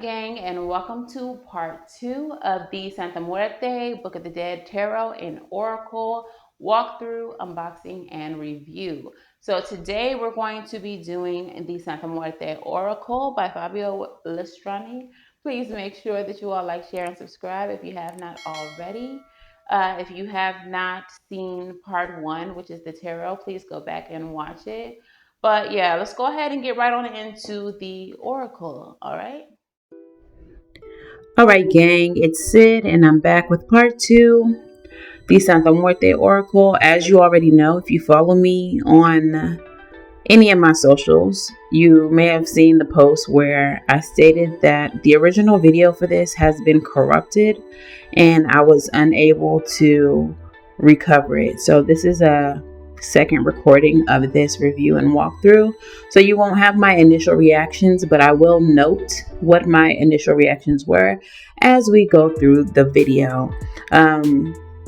gang, and welcome to part 2 of the Santa Muerte Book of the Dead Tarot and Oracle walkthrough, unboxing, and review. So today we're going to be doing the Santa Muerte Oracle by Fabio Listrani. Please make sure that you all like, share, and subscribe if you have not already. If you have not seen part 1, which is the tarot, please go back and watch it. But yeah, let's go ahead and get right on into the oracle. All right. All right, gang, it's Sid, and I'm back with part 2, the Santa Muerte Oracle. As you already know, if you follow me on any of my socials, you may have seen the post where I stated that the original video for this has been corrupted and I was unable to recover it. So this is a second recording of this review and walkthrough. So you won't have my initial reactions, but I will note what my initial reactions were as we go through the video.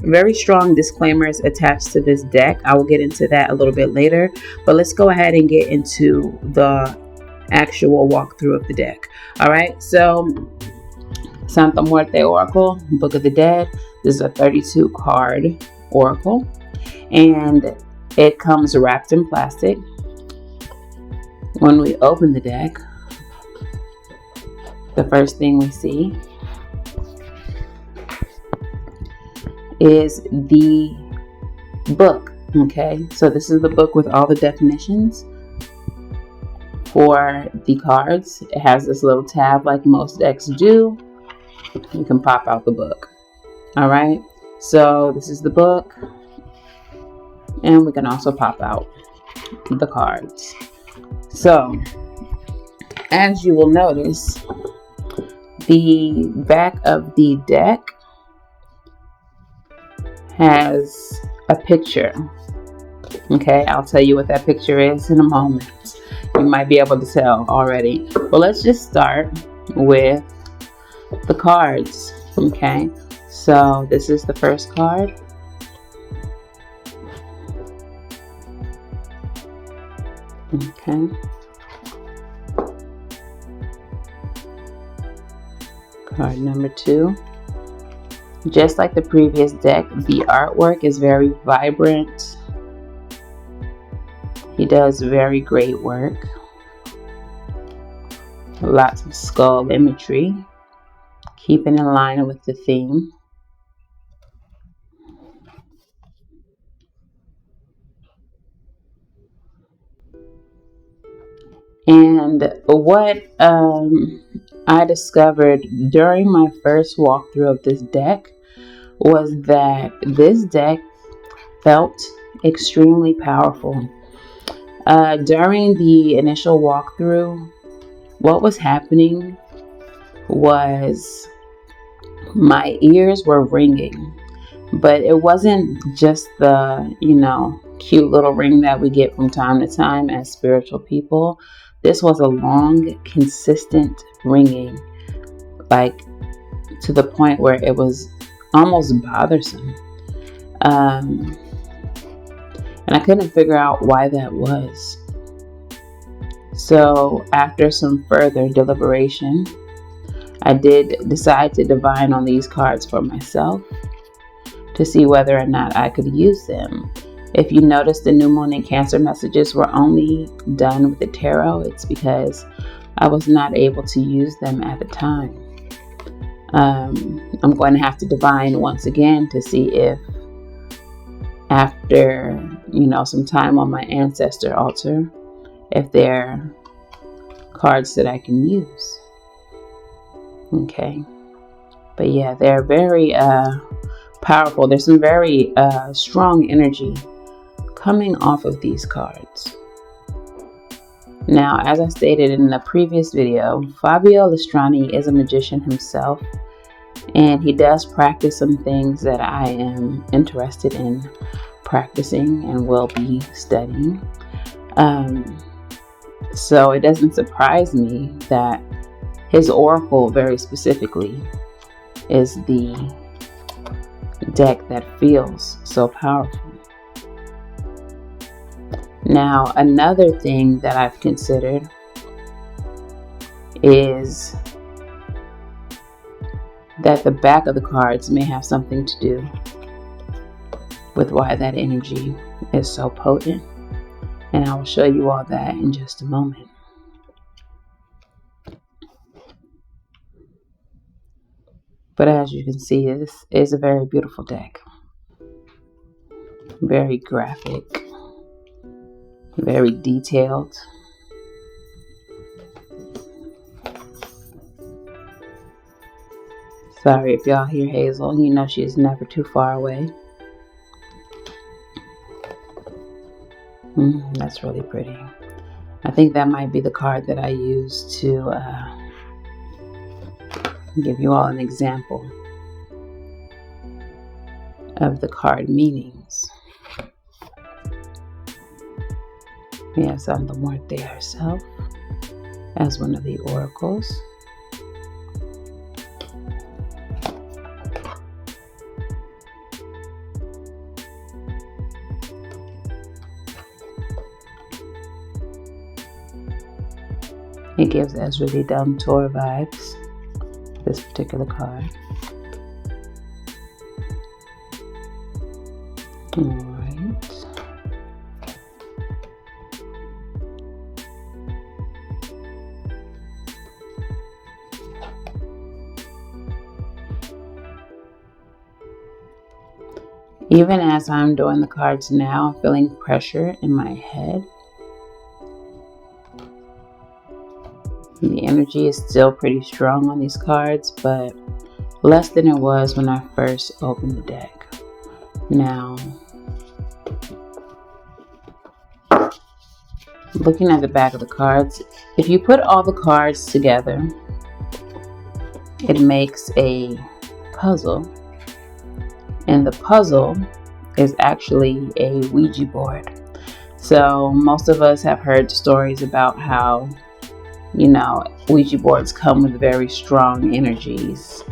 Very strong disclaimers attached to this deck. I will get into that a little bit later, but let's go ahead and get into the actual walkthrough of the deck. All right, so Santa Muerte Oracle, Book of the Dead. This is a 32 card oracle, and it comes wrapped in plastic. When we open the deck, the first thing we see is the book. Okay, so this is the book with all the definitions for the cards. It has this little tab like most decks do. You can pop out the book. All right, so this is the book, and we can also pop out the cards. So as you will notice, the back of the deck has a picture. Okay, I'll tell you what that picture is in a moment. You might be able to tell already. But let's just start with the cards. Okay, so this is the first card. Okay. Card number 2. Just like the previous deck, the artwork is very vibrant. He does very great work. Lots of skull imagery, keeping in line with the theme. And what I discovered during my first walkthrough of this deck was that this deck felt extremely powerful. During the initial walkthrough, what was happening was my ears were ringing, but it wasn't just the, cute little ring that we get from time to time as spiritual people. This was a long, consistent ringing, like to the point where it was almost bothersome. And I couldn't figure out why that was. So after some further deliberation, I did decide to divine on these cards for myself to see whether or not I could use them. If you notice, the new moon and Cancer messages were only done with the tarot. It's because I was not able to use them at the time. I'm going to have to divine once again to see if after, some time on my ancestor altar, if they're cards that I can use. Okay. But yeah, they're very powerful. There's some very strong energy coming off of these cards. Now, as I stated in the previous video, Fabio Listrani is a magician himself, and he does practice some things that I am interested in practicing and will be studying. So it doesn't surprise me that his oracle very specifically is the deck that feels so powerful. Now, another thing that I've considered is that the back of the cards may have something to do with why that energy is so potent. And I will show you all that in just a moment. But as you can see, this is a very beautiful deck. Very graphic. Very detailed. Sorry if y'all hear Hazel. You know she is never too far away. That's really pretty. I think that might be the card that I use to give you all an example of the card meanings. We have Santa Muerte herself as one of the oracles. It gives Ezra the Dum Tour vibes, this particular card. Alright. Even as I'm doing the cards now, I'm feeling pressure in my head. The energy is still pretty strong on these cards, but less than it was when I first opened the deck. Now, looking at the back of the cards, if you put all the cards together, it makes a puzzle. And the puzzle is actually a Ouija board. So most of us have heard stories about how, Ouija boards come with very strong energies.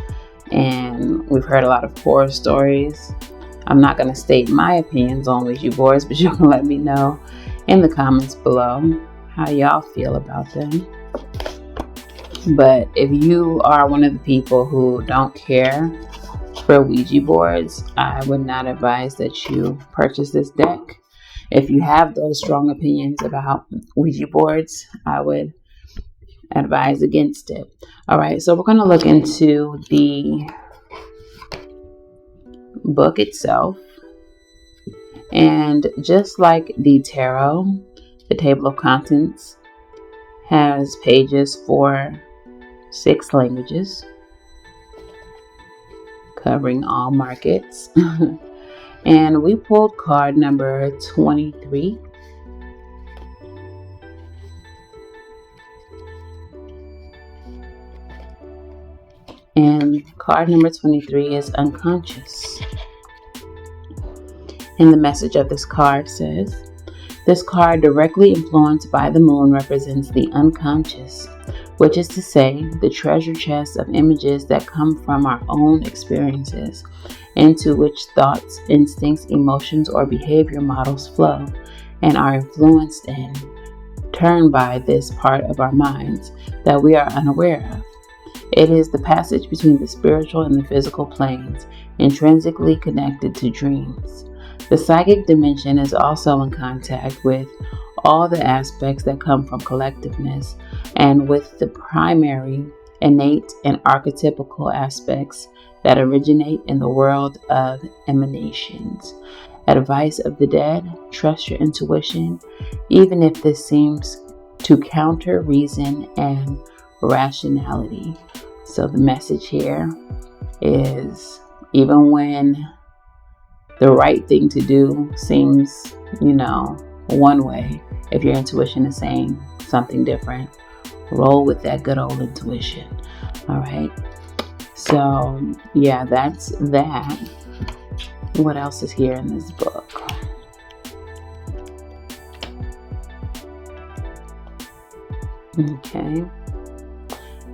And we've heard a lot of horror stories. I'm not going to state my opinions on Ouija boards, but you can let me know in the comments below how y'all feel about them. But if you are one of the people who don't care for Ouija boards, I would not advise that you purchase this deck. If you have those strong opinions about Ouija boards, I would advise against it. All right, so we're going to look into the book itself. And just like the tarot, the table of contents has pages for 6 languages, covering all markets. And we pulled card number 23. And card number 23 is unconscious. And the message of this card says, this card directly influenced by the moon represents the unconscious, which is to say, the treasure chest of images that come from our own experiences, into which thoughts, instincts, emotions, or behavior models flow and are influenced and turned by this part of our minds that we are unaware of. It is the passage between the spiritual and the physical planes, intrinsically connected to dreams. The psychic dimension is also in contact with all the aspects that come from collectiveness and with the primary, innate, and archetypical aspects that originate in the world of emanations. Advice of the dead, trust your intuition, even if this seems to counter reason and rationality. So the message here is, even when the right thing to do seems, one way, if your intuition is saying something different, roll with that good old intuition. All right. So yeah, that's that. What else is here in this book? Okay.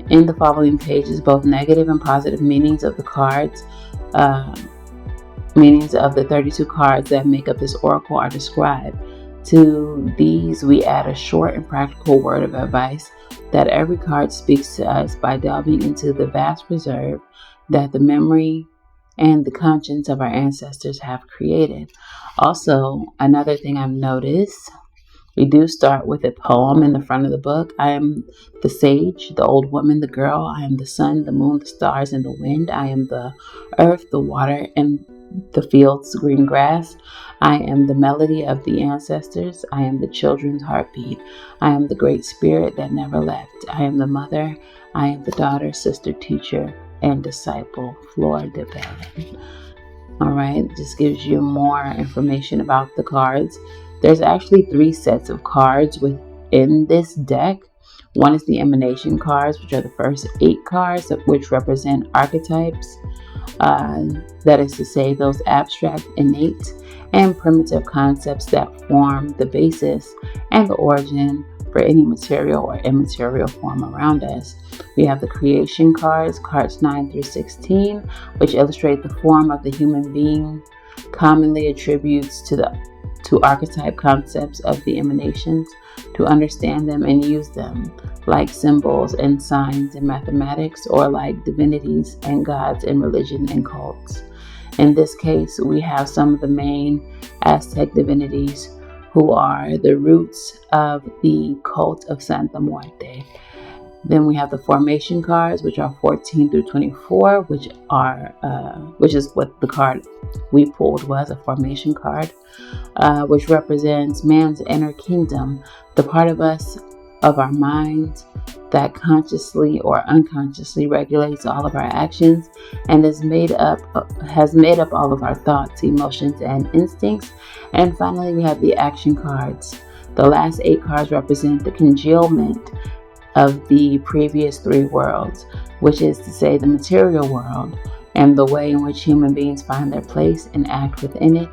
In the following pages, both negative and positive meanings of the cards, meanings of the 32 cards that make up this oracle are described. To these, we add a short and practical word of advice that every card speaks to us by delving into the vast reserve that the memory and the conscience of our ancestors have created. Also, another thing I've noticed, we do start with a poem in the front of the book. I am the sage, the old woman, the girl. I am the sun, the moon, the stars, and the wind. I am the earth, the water, and the fields, green grass. I am the melody of the ancestors. I am the children's heartbeat. I am the great spirit that never left. I am the mother. I am the daughter, sister, teacher, and disciple. Flor de Bellin. All right, this gives you more information about the cards. There's actually 3 sets of cards within this deck. One is the emanation cards, which are the first 8 cards, which represent archetypes. That is to say, those abstract, innate, and primitive concepts that form the basis and the origin for any material or immaterial form around us. We have the creation cards, cards 9 through 16, which illustrate the form of the human being, commonly attributes to archetype concepts of the emanations, to understand them and use them, like symbols and signs in mathematics, or like divinities and gods in religion and cults. In this case, we have some of the main Aztec divinities who are the roots of the cult of Santa Muerte. Then we have the formation cards, which are 14 through 24, which is what the card we pulled was, a formation card, which represents man's inner kingdom, the part of us, of our minds, that consciously or unconsciously regulates all of our actions and has made up all of our thoughts, emotions, and instincts. And finally, we have the action cards. The last 8 cards represent the congealment of the previous 3 worlds, which is to say the material world and the way in which human beings find their place and act within it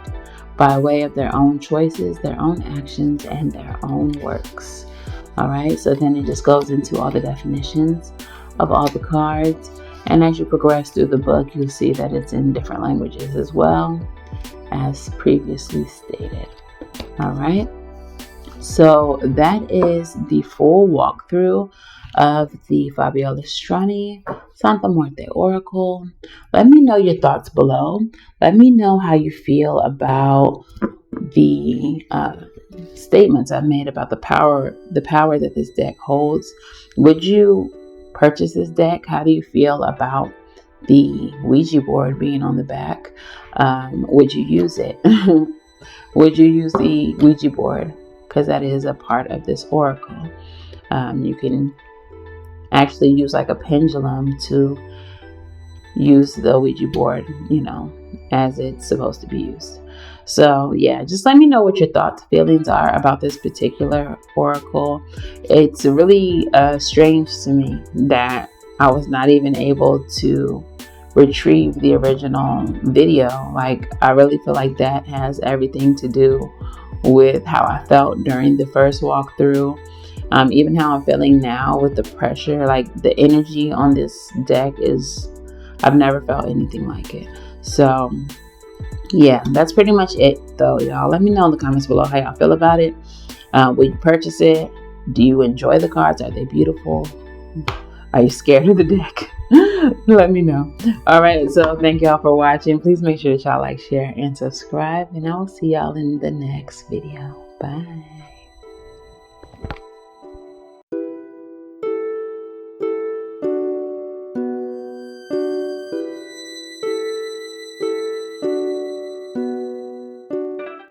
by way of their own choices, their own actions, and their own works. All right, so then it just goes into all the definitions of all the cards. And as you progress through the book, you'll see that it's in different languages as well, as previously stated. All right, so that is the full walkthrough of the Fabio Listrani Santa Muerte Oracle. Let me know your thoughts below. Let me know how you feel about the statements I've made about the power that this deck holds. Would you purchase this deck? How do you feel about the Ouija board being on the back? Would you use it? Would you use the Ouija board? Because that is a part of this oracle. You can actually use like a pendulum to use the Ouija board, as it's supposed to be used. So yeah, just let me know what your thoughts, feelings are about this particular oracle. It's really strange to me that I was not even able to retrieve the original video. Like, I really feel like that has everything to do with how I felt during the first walkthrough. Even how I'm feeling now with the pressure, like the energy on this deck I've never felt anything like it. So yeah, that's pretty much it though, y'all. Let me know in the comments below how y'all feel about it. Will you purchase it? Do you enjoy the cards? Are they beautiful? Are you scared of the deck? Let me know. All right, so thank y'all for watching. Please make sure that y'all like, share, and subscribe, and I will see y'all in the next video. Bye.